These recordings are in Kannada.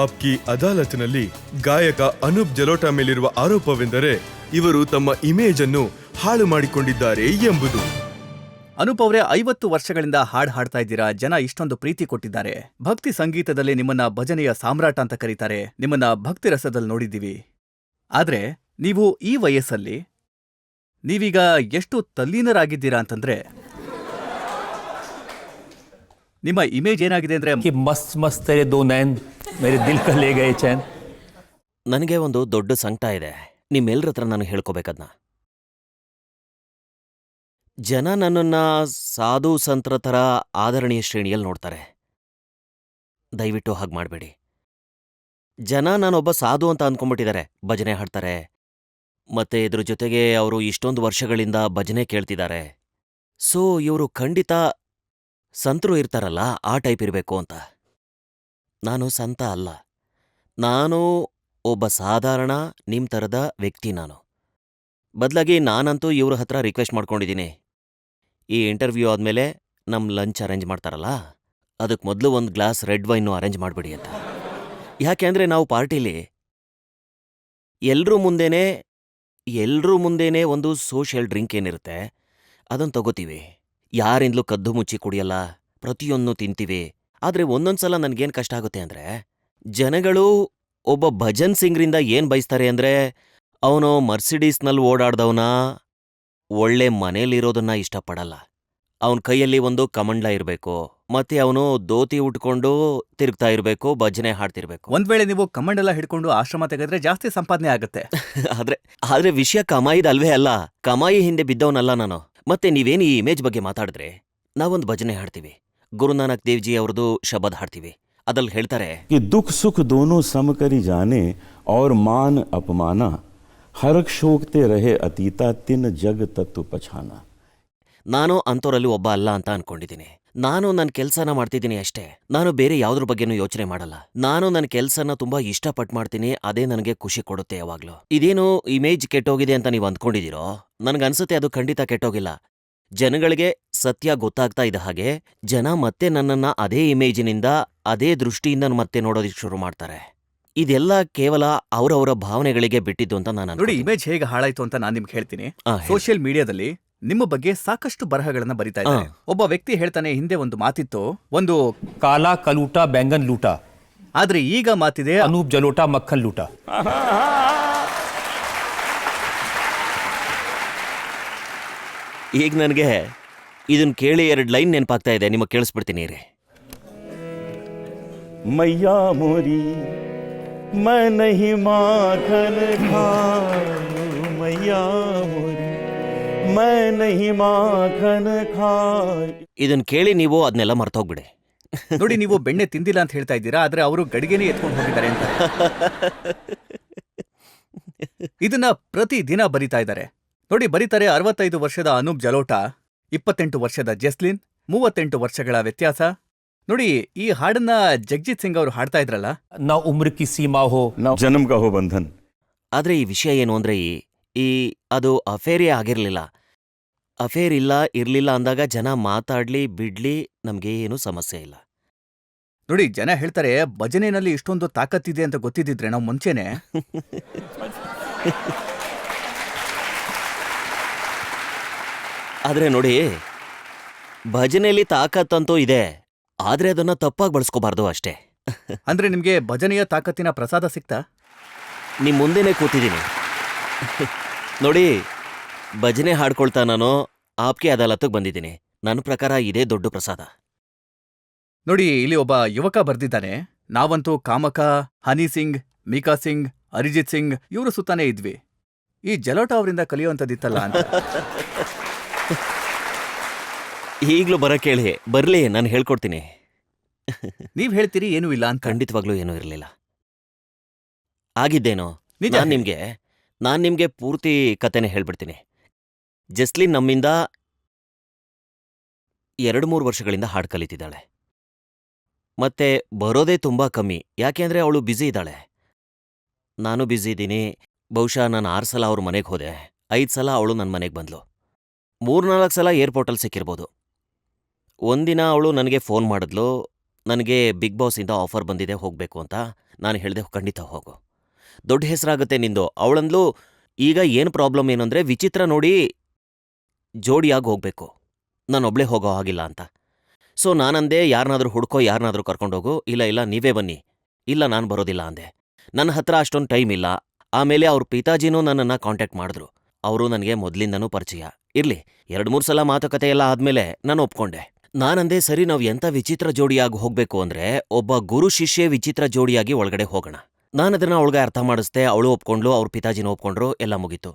ಆಪ್ಕಿ ಅದಾಲತ್ನಲ್ಲಿ ಗಾಯಕ ಅನೂಪ್ ಜಲೋಟಾ ಮೇಲಿರುವ ಆರೋಪವೆಂದರೆ ಇವರು ತಮ್ಮ ಇಮೇಜ್ ಅನ್ನು ಹಾಳು ಮಾಡಿಕೊಂಡಿದ್ದಾರೆ ಎಂಬುದು. ಅನೂಪ್ ಅವರೇ, 50 ವರ್ಷಗಳಿಂದ ಹಾಡ್ತಾ ಇದ್ದೀರಾ, ಜನ ಇಷ್ಟೊಂದು ಪ್ರೀತಿ ಕೊಟ್ಟಿದ್ದಾರೆ. ಭಕ್ತಿ ಸಂಗೀತದಲ್ಲಿ ನಿಮ್ಮನ್ನ ಭಜನೆಯ ಸಾಮ್ರಾಟ ಅಂತ ಕರೀತಾರೆ, ನಿಮ್ಮನ್ನ ಭಕ್ತಿ ರಸದಲ್ಲಿ ನೋಡಿದ್ದೀವಿ. ಆದ್ರೆ ನೀವು ಈ ವಯಸ್ಸಲ್ಲಿ ನೀವೀಗ ಎಷ್ಟು ತಲ್ಲೀನರಾಗಿದ್ದೀರಾ ಅಂತಂದ್ರೆ, ನಿಮ್ಮ ಇಮೇಜ್ ಏನಾಗಿದೆ ಅಂದ್ರೆ कि मस्त मस्त तेरे दो नैन मेरे दिल का ले गए चैन. ನನಗೆ ಒಂದು ದೊಡ್ಡ ಸಂಕಟ ಇದೆ, ನಿಮ್ಮೆಲ್ಲರ ಹತ್ರ ನಾನು ಹೇಳ್ಕೋಬೇಕದ್ನ. ಜನ ನನ್ನನ್ನ ಸಾಧು ಸಂತರ ಥರ ಆದರಣೀಯ ಶ್ರೇಣಿಯಲ್ಲಿ ನೋಡ್ತಾರೆ. ದಯವಿಟ್ಟು ಹಾಗೆ ಮಾಡಬೇಡಿ. ಜನ ನಾನೊಬ್ಬ ಸಾಧು ಅಂತ ಅಂದ್ಕೊಂಡ್ಬಿಟ್ಟಿದ್ದಾರೆ. ಭಜನೆ ಹಾಡ್ತಾರೆ, ಮತ್ತೆ ಇದ್ರ ಜೊತೆಗೆ ಅವರು ಇಷ್ಟೊಂದು ವರ್ಷಗಳಿಂದ ಭಜನೆ ಕೇಳ್ತಿದ್ದಾರೆ. ಸೊ ಇವರು ಖಂಡಿತ ಸಂತರು ಇರ್ತಾರಲ್ಲ, ಆ ಟೈಪ್ ಇರಬೇಕು ಅಂತ. ನಾನು ಸಂತ ಅಲ್ಲ, ನಾನು ಒಬ್ಬ ಸಾಧಾರಣ ನಿಮ್ ಥರದ ವ್ಯಕ್ತಿ. ನಾನು ಬದಲಾಗಿ ನಾನಂತೂ ಇವ್ರ ಹತ್ರ ರಿಕ್ವೆಸ್ಟ್ ಮಾಡ್ಕೊಂಡಿದ್ದೀನಿ, ಈ ಇಂಟರ್ವ್ಯೂ ಆದಮೇಲೆ ನಮ್ಮ ಲಂಚ್ ಅರೇಂಜ್ ಮಾಡ್ತಾರಲ್ಲ, ಅದಕ್ಕೆ ಮೊದಲು ಒಂದು ಗ್ಲಾಸ್ ರೆಡ್ ವೈನು ಅರೇಂಜ್ ಮಾಡಿಬಿಡಿ ಅಂತ. ಯಾಕೆ ಅಂದರೆ ನಾವು ಪಾರ್ಟಿಲಿ ಎಲ್ರೂ ಮುಂದೆನೇ ಒಂದು ಸೋಷಿಯಲ್ ಡ್ರಿಂಕ್ ಏನಿರುತ್ತೆ ಅದನ್ನು ತಗೋತೀವಿ. ಯಾರಿಂದಲೂ ಕದ್ದು ಮುಚ್ಚಿ ಕುಡಿಯಲ್ಲ, ಪ್ರತಿಯೊಂದನ್ನು ತಿಂತೀವಿ. ಆದರೆ ಒಂದೊಂದ್ಸಲ ನನಗೇನು ಕಷ್ಟ ಆಗುತ್ತೆ ಅಂದರೆ, ಜನಗಳು ಒಬ್ಬ ಭಜನ್ ಸಿಂಗ್ರಿಂದ ಏನು ಬಯಸ್ತಾರೆ ಅಂದರೆ, ಅವನು ಮರ್ಸಿಡೀಸ್ನಲ್ಲಿ ಓಡಾಡ್ದವನ, ಒಳ್ಳೆ ಮನೇಲಿರೋದನ್ನ ಇಷ್ಟಪಡಲ್ಲ. ಅವನ ಕೈಯಲ್ಲಿ ಒಂದು ಕಮಂಡ್ಲ ಇರಬೇಕು, ಮತ್ತೆ ಅವನು ಧೋತಿ ಉಟ್ಕೊಂಡು ತಿರುಗ್ತಾ ಇರಬೇಕು, ಭಜನೆ ಹಾಡ್ತಿರ್ಬೇಕು. ಒಂದ್ ವೇಳೆ ನೀವು ಕಮಂಡೆಲ್ಲ ಹಿಡ್ಕೊಂಡು ಆಶ್ರಮ ತೆಗೆದ್ರೆ ಜಾಸ್ತಿ ಸಂಪಾದನೆ ಆಗುತ್ತೆ. ಆದ್ರೆ ವಿಷಯ ಕಮಾಯಿದಲ್ವೇ ಅಲ್ಲ, ಕಮಾಯಿ ಹಿಂದೆ ಬಿದ್ದವನಲ್ಲ ನಾನು. ಮತ್ತೆ ನೀವೇನು ಈ ಇಮೇಜ್ ಬಗ್ಗೆ ಮಾತಾಡಿದ್ರೆ, ನಾವೊಂದು ಭಜನೆ ಹಾಡ್ತೀವಿ, ಗುರುನಾನಕ್ ದೇವ್ಜಿ ಅವ್ರದ್ದು ಶಬದ್ ಹಾಡ್ತೀವಿ. ಅದ್ರಲ್ಲಿ ಹೇಳ್ತಾರೆ, कि दुख सुख दोनों सम करी जाने और मान अपमाना हर्ष शोकते रहे अतीता तिन जग तत्व पछाना. ನಾನು ಅಂಥವ್ರಲ್ಲಿ ಒಬ್ಬ ಅಲ್ಲ ಅಂತ ಅನ್ಕೊಂಡಿದ್ದೀನಿ. ನಾನು ನನ್ನ ಕೆಲಸನ ಮಾಡ್ತಿದ್ದೀನಿ ಅಷ್ಟೇ. ನಾನು ಬೇರೆ ಯಾವುದ್ರ ಬಗ್ಗೆನೂ ಯೋಚನೆ ಮಾಡಲ್ಲ. ನಾನು ನನ್ನ ಕೆಲಸನ ತುಂಬಾ ಇಷ್ಟಪಟ್ಟು ಮಾಡ್ತೀನಿ, ಅದೇ ನನಗೆ ಖುಷಿ ಕೊಡುತ್ತೆ ಯಾವಾಗ್ಲೂ. ಇದೇನು ಇಮೇಜ್ ಕೆಟ್ಟೋಗಿದೆ ಅಂತ ನೀವು ಅಂದ್ಕೊಂಡಿದ್ದೀರೋ, ನನ್ಗನ್ಸುತ್ತೆ ಅದು ಖಂಡಿತ ಕೆಟ್ಟೋಗಿಲ್ಲ. ಜನಗಳಿಗೆ ಸತ್ಯ ಗೊತ್ತಾಗ್ತಾ ಇದ್ದ ಹಾಗೆ ಜನ ಮತ್ತೆ ನನ್ನನ್ನ ಅದೇ ಇಮೇಜಿನಿಂದ, ಅದೇ ದೃಷ್ಟಿಯಿಂದ ಮತ್ತೆ ನೋಡೋದಕ್ಕೆ ಶುರು ಮಾಡ್ತಾರೆ. ಇದೆಲ್ಲ ಕೇವಲ ಅವರವರ ಭಾವನೆಗಳಿಗೆ ಬಿಟ್ಟಿದ್ದು ಅಂತ ನಾನು ನೋಡಿ. ಇಮೇಜ್ ಹೇಗೆ ಹಾಳಾಯ್ತು ಅಂತ ನಾನು ನಿಮ್ಗೆ ಹೇಳ್ತೀನಿ. ಸೋಷಿಯಲ್ ಮೀಡಿಯಾದಲ್ಲಿ ನಿಮ್ಮ ಬಗ್ಗೆ ಸಾಕಷ್ಟು ಬರಹಗಳನ್ನ ಬರಿತಾ ಇದ್ದಾರೆ. ಒಬ್ಬ ವ್ಯಕ್ತಿ ಹೇಳ್ತಾನೆ, ಹಿಂದೆ ಒಂದು ಮಾತಿತ್ತು, ಒಂದು काला कलूटा बैंगन लूटा, ಆದ್ರೆ ಈಗ ಮಾತಿದೆ, अनूप जलोटा मक्खन लूटा. ಈಗ ನನಗೆ ಇದನ್ನ ಕೇಳಿ 2 ಲೈನ್ ನೆನಪಾಗ್ತಾ ಇದೆ, ನಿಮಗೆ ಕೇಳಿಸ್ಬಿಡ್ತೀನಿ ರೀ. मैया मोरी मैं नहीं माखन खाऊं, मैया मोरी मैं नहीं माखन खाऊं. ಇದನ್ನ ಕೇಳಿ ನೀವು ಅದನ್ನೆಲ್ಲ ಮರ್ತೋಗ್ಬಿಡಿ. ನೋಡಿ, ನೀವು ಬೆಣ್ಣೆ ತಿಂದಿಲ್ಲ ಅಂತ ಹೇಳ್ತಾ ಇದ್ದೀರಾ, ಆದ್ರೆ ಅವರು ಗಡಿಗೆನೇ ಎತ್ಕೊಂಡು ಹೋಗಿದ್ದಾರೆ ಅಂತ. ಇದನ್ನ ಪ್ರತಿ ದಿನ ಬರಿತಾ ಇದ್ದಾರೆ. ನೋಡಿ, ಬರೀತಾರೆ, 65 ವರ್ಷದ ಅನೂಪ್ ಜಲೋಟಾ, 28 ವರ್ಷದ ಜೆಸ್ಲಿನ್, 38 ವರ್ಷಗಳ ವ್ಯತ್ಯಾಸ. ನೋಡಿ, ಈ ಹಾಡನ್ನ ಜಗಜಿತ್ ಸಿಂಗ್ ಅವರು ಹಾಡ್ತಾ ಇದ್ರಲ್ಲ, ना उम्र की सीमा हो ना जन्म का हो बंधन. ಆದ್ರೆ ಈ ವಿಷಯ ಏನು ಅಂದ್ರೆ, ಈ ಅದು ಅಫೇರೇ ಆಗಿರ್ಲಿಲ್ಲ. ಅಫೇರ್ ಇರ್ಲಿಲ್ಲ ಅಂದಾಗ ಜನ ಮಾತಾಡ್ಲಿ ಬಿಡ್ಲಿ, ನಮ್ಗೇನು ಸಮಸ್ಯೆ ಇಲ್ಲ. ನೋಡಿ, ಜನ ಹೇಳ್ತಾರೆ, ಭಜನೆಯಲ್ಲಿ ಇಷ್ಟೊಂದು ತಾಕತ್ತಿದೆ ಅಂತ ಗೊತ್ತಿದ್ದಿದ್ರೆ ನಾವು ಮುಂಚೆನೆ ಆದ್ರೆ ನೋಡಿ, ಭಜನೆಯಲ್ಲಿ ತಾಕತ್ತಂತೂ ಇದೆ, ಆದ್ರೆ ಅದನ್ನ ತಪ್ಪಾಗಿ ಬಳಸ್ಕೋಬಾರ್ದು ಅಷ್ಟೇ. ಅಂದ್ರೆ ನಿಮ್ಗೆ ಭಜನೆಯ ತಾಕತ್ತಿನ ಪ್ರಸಾದ ಸಿಕ್ತಾ? ನಿಮ್ ಮುಂದೆನೆ ಕೂತಿದ್ದೀನಿ ನೋಡಿ. ಭಜನೆ ಹಾಡ್ಕೊಳ್ತಾ ನಾನು ಆಪ್ಕೆ ಅದಾಲತ್ಗೆ ಬಂದಿದ್ದೀನಿ. ನನ್ನ ಪ್ರಕಾರ ಇದೇ ದೊಡ್ಡ ಪ್ರಸಾದ. ನೋಡಿ, ಇಲ್ಲಿ ಒಬ್ಬ ಯುವಕ ಬರ್ದಿದ್ದಾನೆ, ನಾವಂತೂ ಕಾಮಕ, ಹನಿ ಸಿಂಗ್, ಮೀಕಾ ಸಿಂಗ್, ಅರಿಜಿತ್ ಸಿಂಗ್ ಇವರು ಸುತ್ತಾನೆ ಇದ್ವಿ, ಈ ಜಲೋಟಾ ಅವರಿಂದ ಕಲಿಯುವಂಥದ್ದಿತ್ತಲ್ಲ ಅಂತ. ಈಗ್ಲೂ ಬರಕೇಳಿ, ಬರ್ಲಿ, ನಾನು ಹೇಳ್ಕೊಡ್ತೀನಿ. ನೀವ್ ಹೇಳ್ತೀರಿ ಏನೂ ಇಲ್ಲ ಅಂತ. ಖಂಡಿತವಾಗ್ಲೂ ಏನೂ ಇರಲಿಲ್ಲ. ಆಗಿದ್ದೇನೋ. ನಿಜ. ನಾನ್ ನಿಮ್ಗೆ ಪೂರ್ತಿ ಕತೆನೆ ಹೇಳ್ಬಿಡ್ತೀನಿ. ಜೆಸ್ಲಿನ್ ನಮ್ಮಿಂದ 2-3 ವರ್ಷಗಳಿಂದ ಹಾಡು ಕಲಿತಿದ್ದಾಳೆ. ಮತ್ತೆ ಬರೋದೇ ತುಂಬಾ ಕಮ್ಮಿ, ಯಾಕೆ ಅಂದ್ರೆ ಅವಳು ಬ್ಯುಸಿ ಇದ್ದಾಳೆ. ನಾನು ಬ್ಯುಸಿ ಇದ್ದೀನಿ. ಬಹುಶಃ ನಾನು 6 ಸಲ ಅವ್ರ ಮನೆಗೆ ಹೋದೆ, 5 ಸಲ ಅವಳು ನನ್ನ ಮನೆಗೆ ಬಂದ್ಲು, 3-4 ಸಲ ಏರ್ಪೋರ್ಟಲ್ಲಿ ಸಿಕ್ಕಿರ್ಬೋದು. ಒಂದಿನ ಅವಳು ನನಗೆ ಫೋನ್ ಮಾಡಿದ್ಲು, ನನಗೆ ಬಿಗ್ ಬಾಸಿಂದ ಆಫರ್ ಬಂದಿದೆ ಹೋಗ್ಬೇಕು ಅಂತ. ನಾನು ಹೇಳಿದೆ ಖಂಡಿತ ಹೋಗು, ದೊಡ್ಡ ಹೆಸರಾಗುತ್ತೆ ನಿಂದು. ಅವಳಂದ್ಲು ಈಗ ಏನು ಪ್ರಾಬ್ಲಮ್ ಏನು ಅಂದರೆ ವಿಚಿತ್ರ ನೋಡಿ ಜೋಡಿಯಾಗಿ ಹೋಗ್ಬೇಕು, ನಾನೊಬ್ಳೇ ಹೋಗೋ ಹಾಗಿಲ್ಲ ಅಂತ. ಸೊ ನಾನಂದೆ ಯಾರನ್ನಾದ್ರೂ ಹುಡ್ಕೋ, ಯಾರನ್ನಾದ್ರೂ ಕರ್ಕೊಂಡೋಗು. ಇಲ್ಲ ಇಲ್ಲ ನೀವೇ ಬನ್ನಿ. ಇಲ್ಲ ನಾನು ಬರೋದಿಲ್ಲ ಅಂದೆ. ನನ್ನ ಹತ್ರ ಅಷ್ಟೊಂದು ಟೈಮ್ ಇಲ್ಲ. ಆಮೇಲೆ ಅವ್ರ ಪಿತಾಜಿನೂ ನನ್ನನ್ನು ಕಾಂಟ್ಯಾಕ್ಟ್ ಮಾಡಿದ್ರು. ಅವರು ನನಗೆ ಮೊದಲಿಂದನೂ ಪರಿಚಯ. ಇರಲಿ, 2-3 ಸಲ ಮಾತುಕತೆ ಎಲ್ಲ ಆದಮೇಲೆ ನಾನು ಒಪ್ಕೊಂಡೆ. ನಾನಂದೆ ಸರಿ, ನಾವು ಎಂಥ ವಿಚಿತ್ರ ಜೋಡಿಯಾಗಿ ಹೋಗಬೇಕು ಅಂದರೆ ಒಬ್ಬ ಗುರು ಶಿಷ್ಯ ವಿಚಿತ್ರ ಜೋಡಿಯಾಗಿ ಒಳಗಡೆ ಹೋಗೋಣ. ನಾನದನ್ನು ಅವಳಿಗೆ ಅರ್ಥ ಮಾಡಿಸ್ದೆ, ಅವಳು ಒಪ್ಕೊಂಡ್ಲು, ಅವ್ರ ಪಿತಾಜಿನೂ ಒಪ್ಕೊಂಡ್ರು, ಎಲ್ಲ ಮುಗೀತು.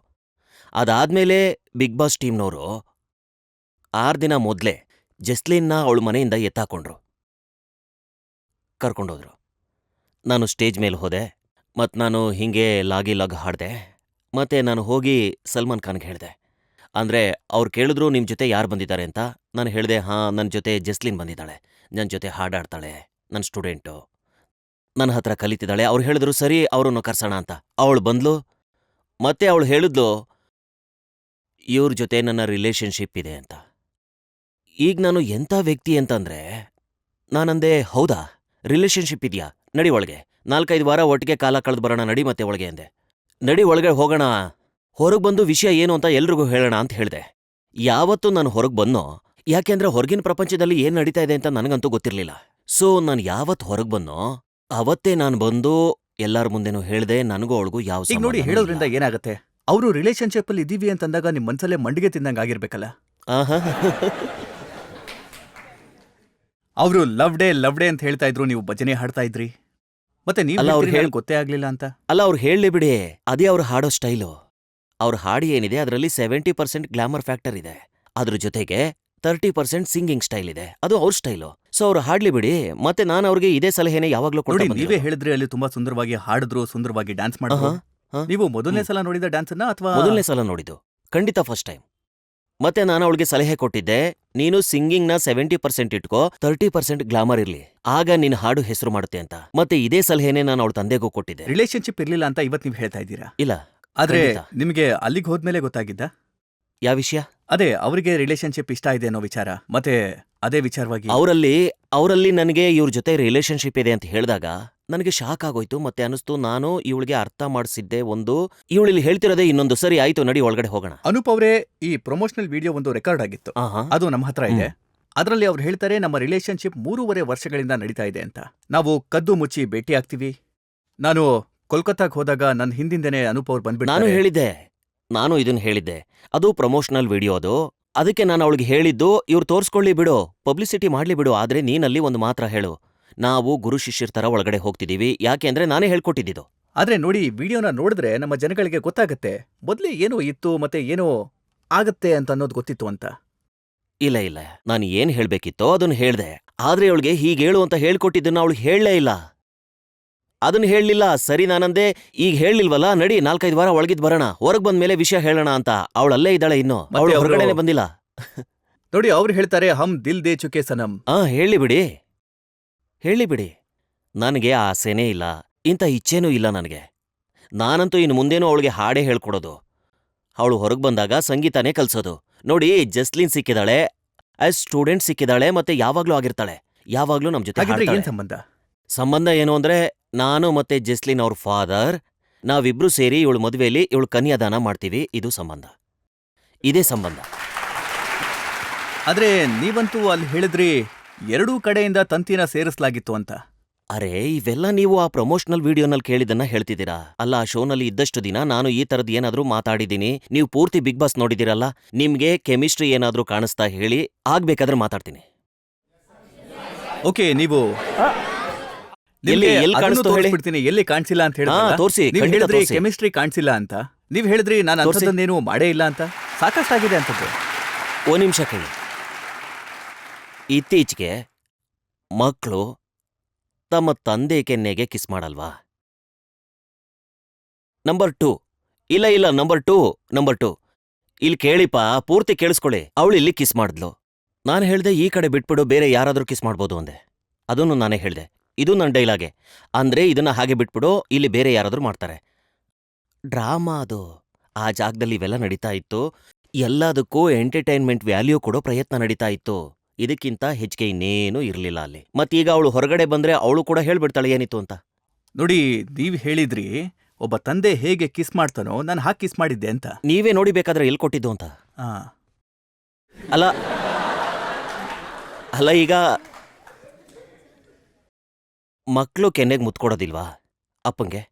ಅದಾದ್ಮೇಲೆ ಬಿಗ್ ಬಾಸ್ ಟೀಮ್ನವರು 6 ದಿನ ಮೊದಲೇ ಜಸ್ಲಿನ್ನ ಅವಳ ಮನೆಯಿಂದ ಎತ್ತಾಕೊಂಡ್ರು, ಕರ್ಕೊಂಡೋದ್ರು. ನಾನು ಸ್ಟೇಜ್ ಮೇಲೆ ಹೋದೆ, ಮತ್ತು ನಾನು ಹೀಗೆ ಲಾಗಿ ಲಗ್ ಹಾಡಿದೆ. ಮತ್ತೆ ನಾನು ಹೋಗಿ ಸಲ್ಮಾನ್ ಖಾನ್ಗೆ ಹೇಳಿದೆ. ಅಂದರೆ ಅವ್ರು ಕೇಳಿದ್ರು ನಿಮ್ಮ ಜೊತೆ ಯಾರು ಬಂದಿದ್ದಾರೆ ಅಂತ. ನಾನು ಹೇಳಿದೆ ಹಾಂ, ನನ್ನ ಜೊತೆ ಜಸ್ಲಿನ್ ಬಂದಿದ್ದಾಳೆ, ನನ್ನ ಜೊತೆ ಹಾಡಾಡ್ತಾಳೆ, ನನ್ನ ಸ್ಟೂಡೆಂಟು, ನನ್ನ ಹತ್ರ ಕಲಿತಿದ್ದಾಳೆ. ಅವ್ರು ಹೇಳಿದ್ರು ಸರಿ ಅವರನ್ನು ಕರ್ಸೋಣ ಅಂತ. ಅವಳು ಬಂದ್ಲು, ಮತ್ತೆ ಅವಳು ಹೇಳಿದ್ಲು ಇವ್ರ ಜೊತೆ ನನ್ನ ರಿಲೇಷನ್ಶಿಪ್ ಇದೆ ಅಂತ. ಈಗ ನಾನು ಎಂಥ ವ್ಯಕ್ತಿ ಅಂತಂದ್ರೆ ನಾನಂದೆ ಹೌದಾ, ರಿಲೇಷನ್ಶಿಪ್ ಇದೆಯಾ, ನಡಿ ಒಳಗೆ, 4-5 ವಾರ ಒಟ್ಟಿಗೆ ಕಾಲ ಕಳೆದು ಬರೋಣ, ನಡಿ ಮತ್ತೆ ಒಳಗೆ ಅಂದೆ. ನಡಿ ಒಳಗೆ ಹೋಗೋಣ, ಹೊರಗೆ ಬಂದು ವಿಷಯ ಏನು ಅಂತ ಎಲ್ರಿಗೂ ಹೇಳೋಣ ಅಂತ ಹೇಳಿದೆ. ಯಾವತ್ತೂ ನಾನು ಹೊರಗೆ ಬಂದೋ, ಯಾಕೆಂದ್ರೆ ಹೊರಗಿನ ಪ್ರಪಂಚದಲ್ಲಿ ಏನು ನಡೀತಾ ಇದೆ ಅಂತ ನನಗಂತೂ ಗೊತ್ತಿರಲಿಲ್ಲ. ಸೊ ನಾನು ಯಾವತ್ತು ಹೊರಗೆ ಬಂದೋ ಅವತ್ತೇ ನಾನು ಬಂದು ಎಲ್ಲರ ಮುಂದೆನೂ ಹೇಳಿದೆ ನನಗೂ ಅವಳಿಗೂ ಯಾವ ಈಗ ನೋಡಿ, ಹೇಳೋದ್ರಿಂದ ಏನಾಗುತ್ತೆ, ಅವರು ರಿಲೇಶನ್ಶಿಪ್ ಅಲ್ಲಿ ಇದೀವಿ ಅಂತಂದಾಗ ನಿಮ್ ಮನ್ಸಲ್ಲೇ ಮಂಡಿಗೆ ತಿಂದಂಗ ಆಗಿರ್ಬೇಕಲ್ಲ. ಆಹಾ ಅವರು ಲವ್ ಡೇ ಅಂತ ಹೇಳ್ತಾ ಇದ್ರು, ನೀವು ಭಜನೆ ಹಾಡ್ತಾ ಇದ್ರಿ, ಮತ್ತೆ ನೀವು ಅಲ್ಲ, ಅವ್ರು ಗೊತ್ತೇ ಆಗ್ಲಿಲ್ಲ ಅಂತ. ಅಲ್ಲ, ಅವ್ರು ಹೇಳಲಿ ಬಿಡಿ, ಅದೇ ಅವ್ರು ಹಾಡೋ ಸ್ಟೈಲು. ಅವ್ರ ಹಾಡು ಏನಿದೆ ಅದರಲ್ಲಿ 70% ಗ್ಲಾಮರ್ ಫ್ಯಾಕ್ಟರ್ ಇದೆ, ಅದ್ರ ಜೊತೆಗೆ 30% ಸಿಂಗಿಂಗ್ ಸ್ಟೈಲ್ ಇದೆ, ಅದು ಅವ್ರ ಸ್ಟೈಲು. ಸೊ ಅವ್ರು ಹಾಡ್ಲಿ ಬಿಡಿ. ಮತ್ತೆ ನಾನು ಅವ್ರಿಗೆ ಇದೇ ಸಲಹೆನೆ ಯಾವಾಗ್ಲೂ ನೋಡಿ, ನೀವೇ ಹೇಳಿದ್ರಿ ಅಲ್ಲಿ ತುಂಬಾ ಸುಂದರವಾಗಿ ಹಾಡಿದ್ರು, ಸುಂದರವಾಗಿ ಡ್ಯಾನ್ಸ್ ಮಾಡಿದ್ರು. ನೀವು ಮೊದಲನೇ ಸಲ ನೋಡಿದ ಡ್ಯಾನ್ಸ್ ಅನ್ನ ಅಥವಾ ಮೊದಲನೇ ಸಲ ನೋಡಿದ್ದು? ಖಂಡಿತ ಫಸ್ಟ್ ಟೈಮ್. ಮತ್ತೆ ನಾನು ಅವಳಿಗೆ ಸಲಹೆ ಕೊಟ್ಟಿದ್ದೆ, ನೀನು ಸಿಂಗಿಂಗ್ನ 70% ಇಟ್ಕೋ, 30% ಗ್ಲಾಮರ್ ಇರ್ಲಿ, ಆಗ ನಿನ್ನ ಹಾಡು ಹೆಸರು ಮಾಡುತ್ತೆ ಅಂತ. ಮತ್ತೆ ಇದೇ ಸಲಹೆನೆ ನಾನು ಅವಳ ತಂದೆಗೂ ಕೊಟ್ಟಿದ್ದೆ. ರಿಲೇಶನ್ಶಿಪ್ ಇರ್ಲಿಲ್ಲ ಅಂತ ಇವತ್ತು ನೀವು ಹೇಳ್ತಾ ಇದ್ದೀರಾ? ಇಲ್ಲ, ಆದ್ರೆ ಖಂಡಿತ. ನಿಮ್ಗೆ ಅಲ್ಲಿಗೆ ಹೋದ್ಮೇಲೆ ಗೊತ್ತಾಗಿದ್ದ? ಯಾವ ವಿಷಯ? ಅದೇ ಅವರಿಗೆ ರಿಲೇಶನ್ಶಿಪ್ ಇಷ್ಟ ಇದೆ ಅನ್ನೋ ವಿಚಾರ. ಮತ್ತೆ ಅದೇ ವಿಚಾರವಾಗಿ ಅವರಲ್ಲಿ ನನಗೆ ಇವ್ರ ಜೊತೆ ರಿಲೇಶನ್ಶಿಪ್ ಇದೆ ಅಂತ ಹೇಳಿದಾಗ ನನಗೆ ಶಾಕ್ ಆಗೋಯ್ತು. ಮತ್ತೆ ಅನಿಸ್ತು ನಾನು ಇವಳಿಗೆ ಅರ್ಥ ಮಾಡಿಸಿದ್ದೆ ಒಂದು, ಇವಳಿಲ್ಲಿ ಹೇಳ್ತಿರೋದೇ ಇನ್ನೊಂದು. ಸರಿ ಆಯ್ತು, ನಡಿ ಒಳಗಡೆ ಹೋಗೋಣ. ಅನೂಪ್ ಅವರೇ, ಈ ಪ್ರಮೋಷನಲ್ ವಿಡಿಯೋ ಒಂದು ರೆಕಾರ್ಡ್ ಆಗಿತ್ತು, ಅದು ನಮ್ಮ ಹತ್ರ ಇದೆ. ಅದರಲ್ಲಿ ಅವ್ರು ಹೇಳ್ತಾರೆ ನಮ್ಮ ರಿಲೇಶನ್ಶಿಪ್ 3.5 ವರ್ಷಗಳಿಂದ ನಡೀತಾ ಇದೆ ಅಂತ. ನಾವು ಕದ್ದು ಮುಚ್ಚಿ ಭೇಟಿ ಆಗ್ತೀವಿ. ನಾನು ಕೋಲ್ಕತ್ತಾಗ್ ಹೋದಾಗ ನನ್ನ ಹಿಂದಿಂದನೇ ಅನೂಪ್ ಅವ್ರು ಬಂದ್ಬಿಟ್ಟು ನಾನು ಇದನ್ನ ಹೇಳಿದ್ದೆ. ಅದು ಪ್ರಮೋಷನಲ್ ವಿಡಿಯೋ ಅದು. ಅದಕ್ಕೆ ನಾನು ಅವಳಿಗೆ ಹೇಳಿದ್ದು, ಇವ್ರು ತೋರ್ಸ್ಕೊಳ್ಳಿ ಬಿಡು, ಪಬ್ಲಿಸಿಟಿ ಮಾಡ್ಲಿ ಬಿಡು, ಆದ್ರೆ ನೀನಲ್ಲಿ ಒಂದು ಮಾತ್ರ ಹೇಳು, ನಾವು ಗುರು ಶಿಷ್ಯರ ತರ ಒಳಗಡೆ ಹೋಗ್ತಿದೀವಿ. ಯಾಕೆ ಅಂದ್ರೆ ನಾನೇ ಹೇಳ್ಕೊಟ್ಟಿದ್ದು. ಆದ್ರೆ ನೋಡಿ, ವಿಡಿಯೋನ ನೋಡಿದ್ರೆ ನಮ್ಮ ಜನಗಳಿಗೆ ಗೊತ್ತಾಗತ್ತೆ ಮೊದ್ಲೇ ಏನೋ ಇತ್ತು ಮತ್ತೆ ಏನೋ ಆಗತ್ತೆ ಅಂತ ಅನ್ನೋದು ಗೊತ್ತಿತ್ತು ಅಂತ. ಇಲ್ಲ, ನಾನು ಏನ್ ಹೇಳ್ಬೇಕಿತ್ತೋ ಅದನ್ನ ಹೇಳ್ದೆ. ಆದ್ರೆ ಅವಳಿಗೆ ಹೀಗೇಳು ಅಂತ ಹೇಳ್ಕೊಟ್ಟಿದ್ದನ್ನ ಅವಳು ಹೇಳಲೇ ಇಲ್ಲ, ಅದನ್ನ ಹೇಳಲಿಲ್ಲ. ಸರಿ, ನಾನಂದೆ ಈಗ ಹೇಳಿಲ್ವಲ್ಲ, ನಡಿ 4-5 ವಾರ ಒಳಗಿದ್ ಬರೋಣ, ಹೊರಗ್ ಬಂದ್ಮೇಲೆ ವಿಷಯ ಹೇಳೋಣ ಅಂತ. ಅವಳಲ್ಲೇ ಇದ್ದಾಳೆ, ಇನ್ನು ಅವಳು ಹೊರಗಡೆನೆ ಬಂದಿಲ್ಲ. ನೋಡಿ, ಅವ್ರು ಹೇಳ್ತಾರೆ ಹಮ್ ದಿಲ್ ದೇ ಚುಕೆ ಸನಂ. ಹೇಳಿ ಬಿಡಿ, ನನಗೆ ಆಸೆನೇ ಇಲ್ಲ, ಇಂಥ ಇಚ್ಛೆನೂ ಇಲ್ಲ ನನಗೆ. ನಾನಂತೂ ಇನ್ನು ಮುಂದೇನೂ ಅವಳಿಗೆ ಹಾಡೇ ಹೇಳ್ಕೊಡೋದು, ಅವಳು ಹೊರಗೆ ಬಂದಾಗ ಸಂಗೀತನೇ ಕಲ್ಸೋದು. ನೋಡಿ, ಜಸ್ಲಿನ್ ಸಿಕ್ಕಿದಾಳೆ, ಆಸ್ ಸ್ಟೂಡೆಂಟ್ ಸಿಕ್ಕಿದಾಳೆ, ಮತ್ತೆ ಯಾವಾಗ್ಲೂ ಆಗಿರ್ತಾಳೆ, ಯಾವಾಗ್ಲೂ ನಮ್ ಜೊತೆ ಹಾಡ್ತಾಳೆ. ಸಂಬಂಧ ಏನು ಅಂದ್ರೆ, ನಾನು ಮತ್ತೆ ಜಸ್ಲಿನ್ ಅವ್ರ ಫಾದರ್, ನಾವಿಬ್ರು ಸೇರಿ ಇವಳು ಮದುವೆಯಲ್ಲಿ ಇವಳು ಕನ್ಯಾದಾನ ಮಾಡ್ತೀವಿ. ಇದು ಸಂಬಂಧ, ಇದೇ ಸಂಬಂಧ. ಆದ್ರೆ ನೀವಂತೂ ಅಲ್ಲಿ ಹೇಳಿದ್ರಿ 2 ಕಡೆಯಿಂದ ತಂತಿನ ಸೇರಿಸಲಾಗಿತ್ತು ಅಂತ. ಅರೆ, ಇವೆಲ್ಲ ನೀವು ಆ ಪ್ರಮೋಷನಲ್ ವಿಡಿಯೋನಲ್ಲಿ ಕೇಳಿದನ್ನ ಹೇಳ್ತಿದ್ದೀರಾ. ಅಲ್ಲ, ಆ ಶೋನಲ್ಲಿ ಇದ್ದಷ್ಟು ದಿನ ನಾನು ಈ ತರದ್ ಏನಾದ್ರೂ ಮಾತಾಡಿದ್ದೀನಿ. ನೀವು ಪೂರ್ತಿ ಬಿಗ್ ಬಾಸ್ ನೋಡಿದಿರಲ್ಲ, ನಿಮ್ಗೆ ಕೆಮಿಸ್ಟ್ರಿ ಏನಾದ್ರೂ ಕಾಣಿಸ್ತಾ ಹೇಳಿ, ಆಗ್ಬೇಕಾದ್ರೆ ಮಾತಾಡ್ತೀನಿ. ಓಕೆ, ನೀವು ಎಲ್ಲಿ ಕಾಣಿಸ್ತು ಹೇಳಿ? ಎಲ್ಲಿ ಕಾಣಿಸಿಲ್ಲ ಅಂತ ತೋರಿಸಿ, ಹೇಳಿದ್ರಿ ಕೆಮಿಸ್ಟ್ರಿ ಕಾಣಿಸಿಲ್ಲ ಅಂತ. ನೀವ್ ಹೇಳಿದ್ರಿ ನಾನು ಅಂಥದ್ದನ್ನೇನು ಮಾಡೇ ಇಲ್ಲ ಅಂತ. ಸಾಕಷ್ಟಾಗಿದೆ ಅಂತದ್ದು. ಒಂದ್ ನಿಮಿಷ ಕೇಳಿ. ಇತ್ತೀಚೆಗೆ ಮಕ್ಕಳು ತಮ್ಮ ತಂದೆ ಕೆನ್ನೆಗೆ ಕಿಸ್ ಮಾಡಲ್ವಾ? ನಂಬರ್ 2 ಇಲ್ಲ ನಂಬರ್ 2 ಇಲ್ಲಿ ಕೇಳಿಪ, ಪೂರ್ತಿ ಕೇಳಿಸ್ಕೊಳ್ಳಿ. ಅವಳು ಇಲ್ಲಿ ಕಿಸ್ ಮಾಡಿದ್ಲು, ನಾನು ಹೇಳ್ದೆ ಈ ಕಡೆ ಬಿಟ್ಬಿಡು, ಬೇರೆ ಯಾರಾದ್ರೂ ಕಿಸ್ ಮಾಡ್ಬೋದು ಅಂದೆ. ಅದನ್ನು ನಾನೇ ಹೇಳ್ದೆ, ಇದು ನನ್ನ ಡೈಲಾಗೆ. ಅಂದ್ರೆ ಇದನ್ನ ಹಾಗೆ ಬಿಟ್ಬಿಡು, ಇಲ್ಲಿ ಬೇರೆ ಯಾರಾದ್ರೂ ಮಾಡ್ತಾರೆ. ಡ್ರಾಮಾ ಅದು. ಆ ಜಾಗದಲ್ಲಿ ಇವೆಲ್ಲ ನಡೀತಾ ಇತ್ತು. ಎಲ್ಲದಕ್ಕೂ ಎಂಟರ್ಟೈನ್ಮೆಂಟ್ ವ್ಯಾಲ್ಯೂ ಕೊಡೋ ಪ್ರಯತ್ನ ನಡೀತಾ ಇತ್ತು. ಇದಕ್ಕಿಂತ ಹೆಚ್ಚಿಗೆ ಇನ್ನೇನೂ ಇರಲಿಲ್ಲ ಅಲ್ಲಿ. ಮತ್ತೀಗ ಅವಳು ಹೊರಗಡೆ ಬಂದ್ರೆ ಅವಳು ಕೂಡ ಹೇಳ್ಬಿಡ್ತಾಳೆ ಏನಿತ್ತು ಅಂತ. ನೋಡಿ, ನೀವ್ ಹೇಳಿದ್ರಿ ಒಬ್ಬ ತಂದೆ ಹೇಗೆ ಕಿಸ್ ಮಾಡ್ತಾನೋ ನಾನು ಹಾಗೆ ಕಿಸ್ ಮಾಡಿದ್ದೆ ಅಂತ. ನೀವೇ ನೋಡಿ ಬೇಕಾದ್ರೆ ಎಲ್ಲಿ ಕೊಟ್ಟಿದ್ದು ಅಂತ. ಆ, ಅಲ್ಲ ಅಲ್ಲ ಈಗ ಮಕ್ಕಳು ಕೆನ್ನೆಗೆ ಮುತ್ಕೊಡೋದಿಲ್ವಾ ಅಪ್ಪಂಗೆ?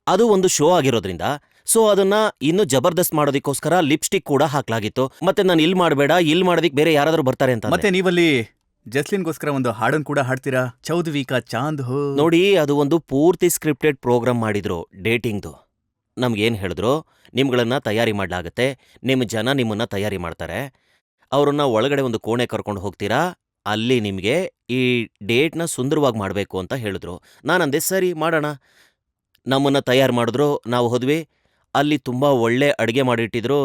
ಅದು ಒಂದು ಶೋ ಆಗಿರೋದ್ರಿಂದ ಸೊ ಅದನ್ನ ಇನ್ನು ಜಬರ್ದಸ್ತ್ ಮಾಡೋದಕ್ಕೋಸ್ಕರ ಲಿಪ್ಸ್ಟಿಕ್ ಕೂಡ ಹಾಕ್ಲಾಗಿತ್ತು. ಮತ್ತೆ ನಾನು ಇಲ್ಲಿ ಮಾಡಬೇಡ, ಇಲ್ಲಿ ಮಾಡೋದಿಕ್ ಬೇರೆ ಯಾರಾದ್ರೂ ಬರ್ತಾರೆ ಅಂತ. ಮತ್ತೆ ನೀವಲ್ಲಿ ಜಸ್ಲಿನ್ಗೋಸ್ಕರ ಒಂದು ಹಾಡನ್ ಕೂಡ ಹಾಡ್ತೀರಾ, ಚೌದ್ವಿ ಕಾ ಚಾಂದ್ ಹೋ. ನೋಡಿ, ಅದು ಒಂದು ಪೂರ್ತಿ ಸ್ಕ್ರಿಪ್ಟೆಡ್ ಪ್ರೋಗ್ರಾಮ್ ಮಾಡಿದ್ರು ಡೇಟಿಂಗ್ದು. ನಮ್ಗೇನು ಹೇಳಿದ್ರು, ನಿಮ್ಗಳನ್ನ ತಯಾರಿ ಮಾಡ್ಲಾಗತ್ತೆ, ನಿಮ್ಮ ಜನ ನಿಮ್ಮನ್ನ ತಯಾರಿ ಮಾಡ್ತಾರೆ, ಅವ್ರನ್ನ ಒಳಗಡೆ ಒಂದು ಕೋಣೆ ಕರ್ಕೊಂಡು ಹೋಗ್ತೀರಾ, ಅಲ್ಲಿ ನಿಮಗೆ ಈ ಡೇಟ್ನ ಸುಂದರವಾಗಿ ಮಾಡಬೇಕು ಅಂತ ಹೇಳಿದ್ರು. ನಾನಂದೆ ಸರಿ ಮಾಡೋಣ. ನಮ್ಮನ್ನ ತಯಾರು ಮಾಡಿದ್ರು, ನಾವು ಹೋದ್ವಿ. ಅಲ್ಲಿ ತುಂಬ ಒಳ್ಳೆ ಅಡುಗೆ ಮಾಡಿಟ್ಟಿದ್ರು,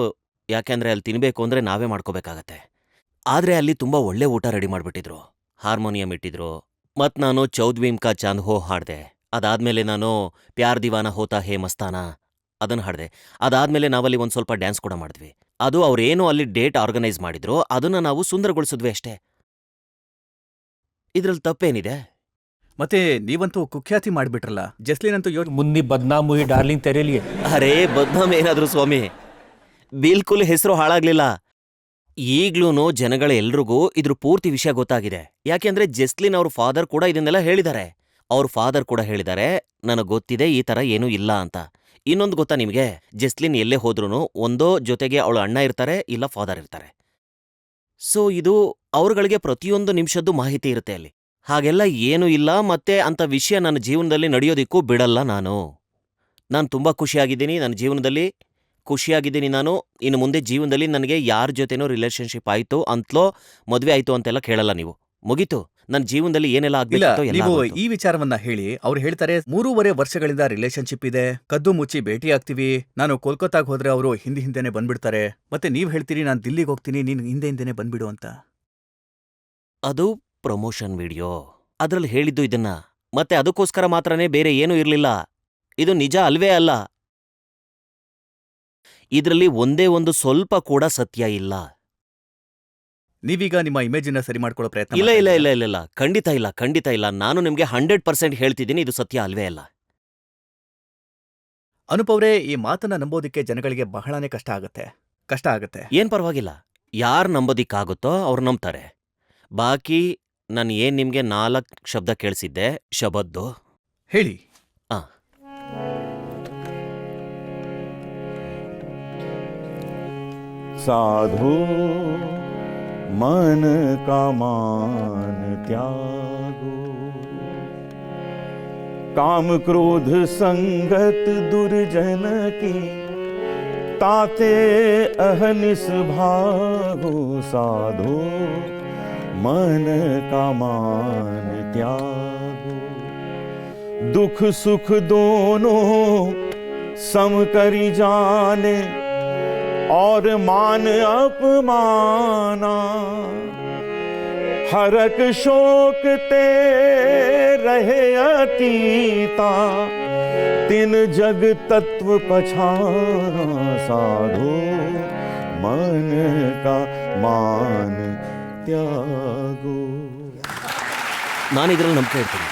ಯಾಕೆಂದ್ರೆ ಅಲ್ಲಿ ತಿನ್ನಬೇಕು ಅಂದರೆ ನಾವೇ ಮಾಡ್ಕೋಬೇಕಾಗತ್ತೆ. ಆದರೆ ಅಲ್ಲಿ ತುಂಬ ಒಳ್ಳೆ ಊಟ ರೆಡಿ ಮಾಡಿಬಿಟ್ಟಿದ್ರು, ಹಾರ್ಮೋನಿಯಂ ಇಟ್ಟಿದ್ರು. ಮತ್ತು ನಾನು ಚೌದ್ವೀಂ ಕಾ ಚಾಂದ್ ಹೋ ಹಾಡಿದೆ. ಅದಾದಮೇಲೆ ನಾನು ಪ್ಯಾರ್ ದಿವಾನ ಹೋತಾ ಹೇ ಮಸ್ತಾನ ಅದನ್ನು ಹಾಡಿದೆ. ಅದಾದಮೇಲೆ ನಾವಲ್ಲಿ ಒಂದು ಸ್ವಲ್ಪ ಡ್ಯಾನ್ಸ್ ಕೂಡ ಮಾಡಿದ್ವಿ. ಅದು ಅವ್ರೇನು ಅಲ್ಲಿ ಡೇಟ್ ಆರ್ಗನೈಸ್ ಮಾಡಿದ್ರು ಅದನ್ನು ನಾವು ಸುಂದರಗೊಳಿಸಿದ್ವಿ ಅಷ್ಟೇ. ಇದ್ರಲ್ಲಿ ತಪ್ಪೇನಿದೆ? ಮತ್ತೆ ನೀವಂತೂ ಕುಖ್ಯಾತಿ ಮಾಡ್ಬಿಟ್ರಲ್ಲ. ಜಸ್ಲಿನ್ ಅಂತೂ मुन्नी बदनाम हुई डार्लिंग तेरे लिए। ಅರೇ ಬದ್ನಾಮ್ ಏನಾದ್ರು ಸ್ವಾಮಿ, ಬಿಲ್ಕುಲ್ ಹೆಸರು ಹಾಳಾಗ್ಲಿಲ್ಲ. ಈಗ್ಲೂನು ಜನಗಳ ಎಲ್ರಿಗೂ ಇದ್ರ ಪೂರ್ತಿ ವಿಷಯ ಗೊತ್ತಾಗಿದೆ. ಯಾಕೆಂದ್ರೆ ಜಸ್ಲಿನ್ ಅವ್ರ ಫಾದರ್ ಕೂಡ ಇದನ್ನೆಲ್ಲ ಹೇಳಿದ್ದಾರೆ. ಅವ್ರ ಫಾದರ್ ಕೂಡ ಹೇಳಿದ್ದಾರೆ, ನನಗೆ ಗೊತ್ತಿದೆ ಈ ತರ ಏನೂ ಇಲ್ಲ ಅಂತ. ಇನ್ನೊಂದು ಗೊತ್ತಾ ನಿಮಗೆ, ಜಸ್ಲಿನ್ ಎಲ್ಲೇ ಹೋದ್ರೂ ಒಂದೋ ಜೊತೆಗೆ ಅವಳ ಅಣ್ಣ ಇರ್ತಾರೆ, ಇಲ್ಲ ಫಾದರ್ ಇರ್ತಾರೆ. ಸೊ ಇದು ಅವ್ರಗಳಿಗೆ ಪ್ರತಿಯೊಂದು ನಿಮಿಷದ್ದು ಮಾಹಿತಿ ಇರುತ್ತೆ ಅಲ್ಲಿ. ಹಾಗೆಲ್ಲ ಏನೂ ಇಲ್ಲ. ಮತ್ತೆ ಅಂಥ ವಿಷಯ ನನ್ನ ಜೀವನದಲ್ಲಿ ನಡೆಯೋದಿಕ್ಕೂ ಬಿಡಲ್ಲ ನಾನು. ತುಂಬ ಖುಷಿಯಾಗಿದ್ದೀನಿ, ನನ್ನ ಜೀವನದಲ್ಲಿ ಖುಷಿಯಾಗಿದ್ದೀನಿ ನಾನು. ಇನ್ನು ಮುಂದೆ ಜೀವನದಲ್ಲಿ ನನಗೆ ಯಾರ ಜೊತೆನೋ ರಿಲೇಷನ್ಶಿಪ್ ಆಯಿತು ಅಂತಲೋ ಮದುವೆ ಆಯಿತು ಅಂತೆಲ್ಲ ಕೇಳಲ್ಲ ನೀವು. ಮುಗೀತು, ನನ್ನ ಜೀವನದಲ್ಲಿ ಏನೆಲ್ಲ ಇಲ್ಲ, ಆಗ್ಬೇಕಿತ್ತೋ ಎಲ್ಲ ನೀವು ಆಗೋಯ್ತು. ಈ ವಿಚಾರವನ್ನ ಹೇಳಿ ಅವ್ರು ಹೇಳ್ತಾರೆ 3.5 ವರ್ಷಗಳಿಂದ ರಿಲೇಶನ್ಶಿಪ್ ಇದೆ, ಕದ್ದು ಮುಚ್ಚಿ ಭೇಟಿ ಆಗ್ತೀವಿ, ನಾನು ಕೋಲ್ಕತ್ತಾಗ್ ಹೋದ್ರೆ ಅವರು ಹಿಂದೆನೆ ಬಂದ್ಬಿಡ್ತಾರೆ. ಮತ್ತೆ ನೀವ್ ಹೇಳ್ತೀರಿ ನಾನು ದಿಲ್ಲಿಗೆ ಹೋಗ್ತೀನಿ, ನೀನ್ ಹಿಂದೆನೆ ಬಂದ್ಬಿಡು ಅಂತ. ಅದು ಪ್ರಮೋಷನ್ ವಿಡಿಯೋ, ಅದ್ರಲ್ಲಿ ಹೇಳಿದ್ದು ಇದನ್ನ. ಮತ್ತೆ ಅದಕ್ಕೋಸ್ಕರ ಮಾತ್ರನೇ, ಬೇರೆ ಏನೂ ಇರಲಿಲ್ಲ. ಇದು ನಿಜ ಅಲ್ವೇ ಅಲ್ಲ. ಇದರಲ್ಲಿ ಒಂದೇ ಒಂದು ಸ್ವಲ್ಪ ಕೂಡ ಸತ್ಯ ಇಲ್ಲ. ನೀವೀಗ ನಿಮ್ಮ ಇಮೇಜಿನ ಸರಿ ಮಾಡ್ಕೊಳ್ಳೋ ಪ್ರಯತ್ನ ಇಲ್ಲ ಮಾಡ್ತಾ ಇಲ್ಲ ಇದ್ದೀರಾ? ಇಲ್ಲ ಇಲ್ಲ ಇಲ್ಲ ಖಂಡಿತ ಇಲ್ಲ, ಖಂಡಿತ ಇಲ್ಲ. ನಾನು ನಿಮ್ಗೆ 100% ಹೇಳ್ತಿದ್ದೀನಿ, ಇದು ಸತ್ಯ ಅಲ್ವೇ ಅಲ್ಲ. ಅನುಪ್ ಅವ್ರೆ, ಈ ಮಾತನ್ನ ನಂಬೋದಿಕ್ಕೆ ಜನಗಳಿಗೆ ಬಹಳನೇ ಕಷ್ಟ ಆಗತ್ತೆ. ಏನ್ ಪರವಾಗಿಲ್ಲ, ಯಾರು ನಂಬೋದಿಕ್ಕಾಗುತ್ತೋ ಅವ್ರು ನಂಬ್ತಾರೆ. ಬಾಕಿ ನಾನು ಏನ್ ನಿಮ್ಗೆ 4 ಶಬ್ದ ಕೇಳಿಸಿದ್ದೆ, ಶಬದ್ದು ಹೇಳಿ. ಆ साधो मन का मान त्यागो, काम क्रोध संगत दुर्जन की, ताते अहनिस भागो। साधो मन का मान त्यागो, दुख सुख दोनों सम करी जाने, और मान अपमाना। हरक शोक ते रहे अतीता, तिन जग तत्व पछाना। साधो मन का मान त्यागो। ನಾನು ಇದರಲ್ಲಿ ನಂಬಿಕೆ ಇರ್ತೀನಿ.